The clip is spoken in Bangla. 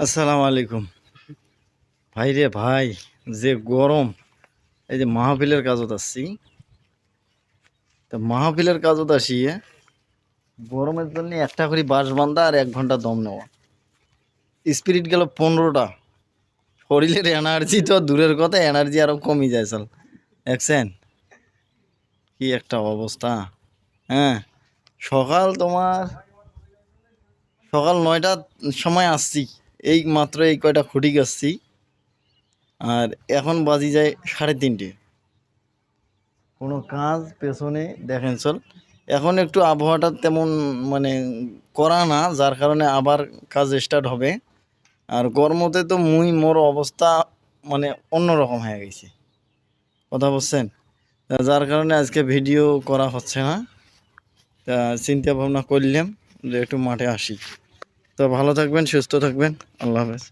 আসসালামু আলাইকুম। ভাই রে ভাই, যে গরম! এই যে মাহফিলের কাজত আসছি। তা মাহফিলের কাজত আসিয়ে গরমের জন্য একটা করে বাঁশ বান্ধা আর 1 ঘন্টা দম নেওয়া। স্পিরিট গেল 15টা। শরীরের এনার্জি তো দূরের কথা, এনার্জি আরো কমে যায় সাল। দেখছেন কি একটা অবস্থা? হ্যাঁ, সকাল তোমার সকাল 9টার সময় আসছি। এই মাত্র এই কয়টা খুঁটি গাচ্ছি, আর এখন বাজি যায় 3:30। কোনো কাজ পেছনে দেখেন চল। এখন একটু আবহাওয়াটা তেমন মানে করা না, যার কারণে আবার কাজ স্টার্ট হবে। আর গরমতে তো মোর অবস্থা মানে অন্যরকম হয়ে গেছে, কথা বলছেন। তা যার কারণে আজকে ভিডিও করা হচ্ছে না। তা চিন্তা ভাবনা করলাম যে একটু মাঠে আসি। তো ভালো থাকবেন, সুস্থ থাকবেন, আল্লাহ হাফেজ।